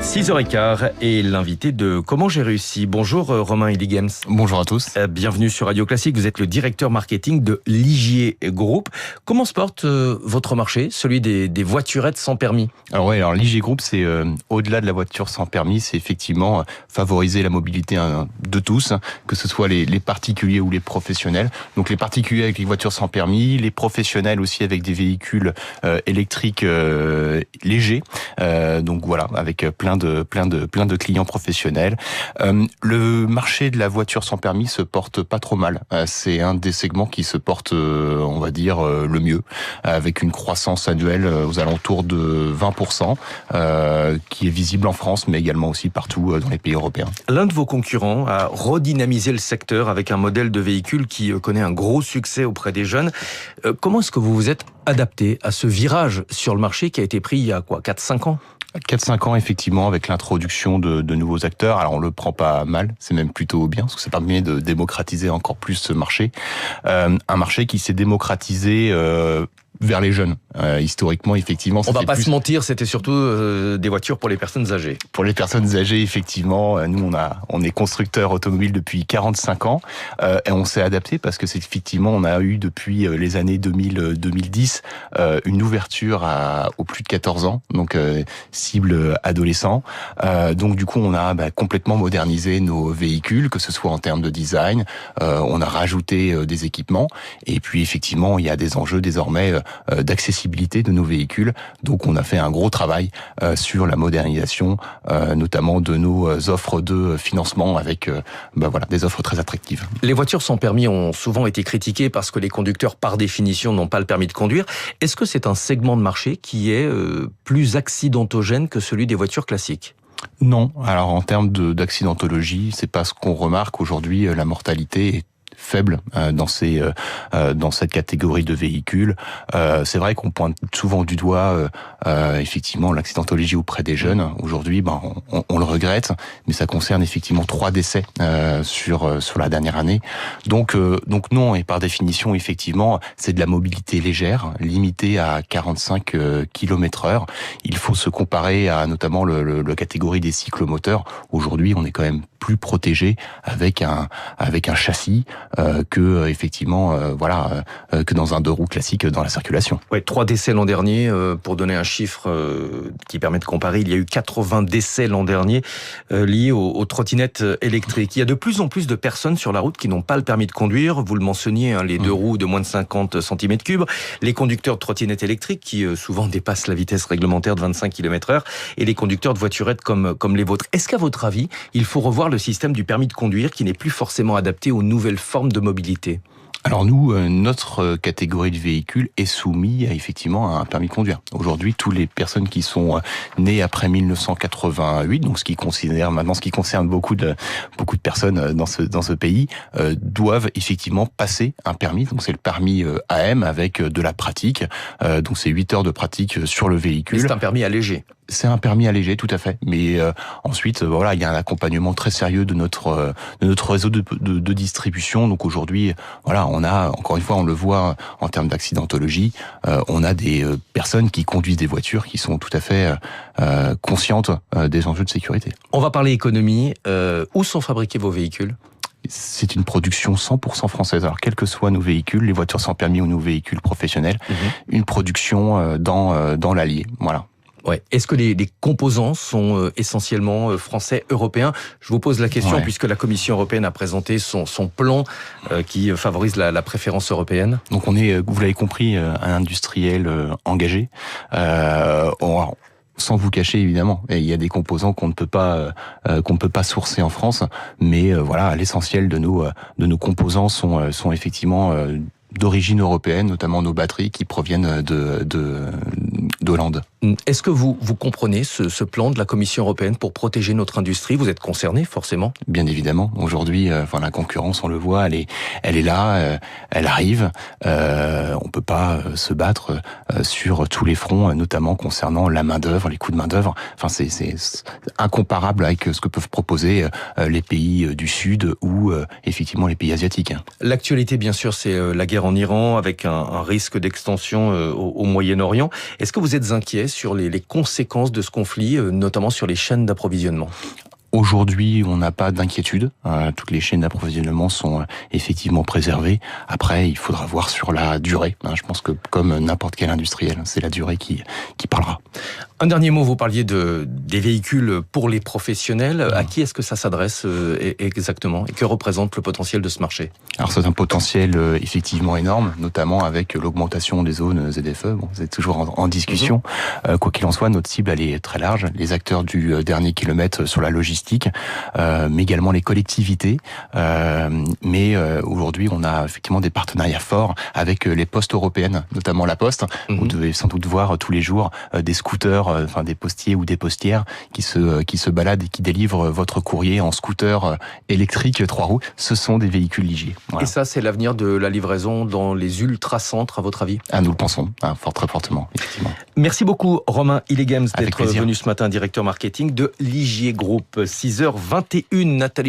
6h15 et l'invité de Comment j'ai réussi. Bonjour Romain Illigems. Bonjour à tous. Bienvenue sur Radio Classique. Vous êtes le directeur marketing de Ligier Group. Comment se porte votre marché, celui des voiturettes sans permis? Alors Ligier Group, c'est au-delà de la voiture sans permis, c'est effectivement favoriser la mobilité de tous, que ce soit les particuliers ou les professionnels. Donc les particuliers avec les voitures sans permis, les professionnels aussi avec des véhicules électriques légers. Donc voilà, avec plein de clients professionnels. Le marché de la voiture sans permis se porte pas trop mal. C'est un des segments qui se porte, on va dire, le mieux, avec une croissance annuelle aux alentours de 20%, qui est visible en France, mais également aussi partout dans les pays européens. L'un de vos concurrents a redynamisé le secteur avec un modèle de véhicule qui connaît un gros succès auprès des jeunes. Comment est-ce que vous vous êtes adapté à ce virage sur le marché qui a été pris il y a 4-5 ans? 4-5 ans, effectivement, avec l'introduction de nouveaux acteurs. Alors, on le prend pas mal, c'est même plutôt bien, parce que ça permet de démocratiser encore plus ce marché. Un marché qui s'est démocratisé vers les jeunes. Historiquement, effectivement... On va pas se mentir, c'était surtout des voitures pour les personnes âgées. Pour les personnes âgées, effectivement, nous, on est constructeur automobile depuis 45 ans, et on s'est adapté parce que c'est effectivement, on a eu depuis les années 2010 une ouverture aux plus de 14 ans, donc cible adolescent. Donc du coup, on a complètement modernisé nos véhicules, que ce soit en termes de design, on a rajouté des équipements, et puis effectivement, il y a des enjeux désormais d'accessibilité de nos véhicules. Donc on a fait un gros travail sur la modernisation, notamment de nos offres de financement avec des offres très attractives. Les voitures sans permis ont souvent été critiquées parce que les conducteurs, par définition, n'ont pas le permis de conduire. Est-ce que c'est un segment de marché qui est plus accidentogène que celui des voitures classiques? Non. Alors en termes d'accidentologie, c'est pas ce qu'on remarque aujourd'hui. La mortalité est faible dans cette catégorie de véhicules. C'est vrai qu'on pointe souvent du doigt effectivement l'accidentologie auprès des jeunes. Aujourd'hui, on le regrette, mais ça concerne effectivement 3 décès sur la dernière année. Donc non, et par définition, effectivement, c'est de la mobilité légère, limitée à 45 km/h. Il faut se comparer à notamment la catégorie des cyclomoteurs. Aujourd'hui, on est quand même plus protégé avec un châssis que effectivement que dans un 2 roues classique dans la circulation. Ouais, 3 décès l'an dernier. Pour donner un chiffre qui permet de comparer, il y a eu 80 décès l'an dernier liés aux trottinettes électriques. Il y a de plus en plus de personnes sur la route qui n'ont pas le permis de conduire. Vous le mentionniez, les 2 roues de moins de 50 cm3, les conducteurs de trottinettes électriques qui souvent dépassent la vitesse réglementaire de 25 km/h et les conducteurs de voiturettes comme les vôtres. Est-ce qu'à votre avis, il faut revoir le système du permis de conduire qui n'est plus forcément adapté aux nouvelles formes de mobilité? Alors nous, notre catégorie de véhicules est soumise effectivement à un permis de conduire. Aujourd'hui, toutes les personnes qui sont nées après 1988, donc ce qui concerne beaucoup de personnes dans ce pays, doivent effectivement passer un permis. Donc c'est le permis AM avec de la pratique. Donc c'est 8 heures de pratique sur le véhicule. Mais c'est un permis allégé. C'est un permis allégé, tout à fait. Mais ensuite, il y a un accompagnement très sérieux de notre réseau de distribution. Donc aujourd'hui, on a, encore une fois, on le voit en termes d'accidentologie, on a des personnes qui conduisent des voitures qui sont tout à fait conscientes des enjeux de sécurité. On va parler économie. Où sont fabriqués vos véhicules ? C'est une production 100% française. Alors, quels que soient nos véhicules, les voitures sans permis ou nos véhicules professionnels, une production dans l'Allier. Voilà. Ouais. Est-ce que les composants sont essentiellement français, européens? Je vous pose la question puisque la Commission européenne a présenté son plan qui favorise la préférence européenne. Donc on est, vous l'avez compris, un industriel engagé. Sans vous cacher, évidemment, il y a des composants qu'on ne peut pas sourcer en France, mais l'essentiel de nos composants sont effectivement d'origine européenne, notamment nos batteries qui proviennent d'Hollande. Est-ce que vous comprenez ce plan de la Commission européenne pour protéger notre industrie? Vous êtes concerné, forcément? Bien évidemment. Aujourd'hui, la concurrence, on le voit, elle est là, elle arrive. On peut pas se battre sur tous les fronts, notamment concernant la main-d'œuvre, les coûts de main-d'œuvre. Enfin, c'est incomparable avec ce que peuvent proposer les pays du Sud ou effectivement les pays asiatiques. L'actualité, bien sûr, c'est la guerre en Iran avec un risque d'extension au Moyen-Orient. Est-ce que vous êtes êtes inquiet sur les conséquences de ce conflit, notamment sur les chaînes d'approvisionnement? Aujourd'hui, on n'a pas d'inquiétude. Toutes les chaînes d'approvisionnement sont effectivement préservées. Après, il faudra voir sur la durée. Je pense que comme n'importe quel industriel, c'est la durée qui parlera. Un dernier mot, vous parliez des véhicules pour les professionnels. À qui est-ce que ça s'adresse exactement? Et que représente le potentiel de ce marché? Alors c'est un potentiel effectivement énorme, notamment avec l'augmentation des zones ZFE. Bon, vous êtes toujours en discussion. Quoi qu'il en soit, notre cible elle est très large. Les acteurs du dernier kilomètre sur la logistique, mais également les collectivités. Mais aujourd'hui, on a effectivement des partenariats forts avec les postes européennes, notamment la Poste. Vous devez sans doute voir tous les jours des scooters, enfin des postiers ou des postières qui se baladent et qui délivrent votre courrier en scooter électrique 3 roues. Ce sont des véhicules Ligier. Voilà. Et ça, c'est l'avenir de la livraison dans les ultra-centres, à votre avis? Nous le pensons, très fortement, effectivement. Merci beaucoup, Romain Hillegems, Avec d'être plaisir. venu ce matin, directeur marketing de Ligier Group. 6h21, Nathalie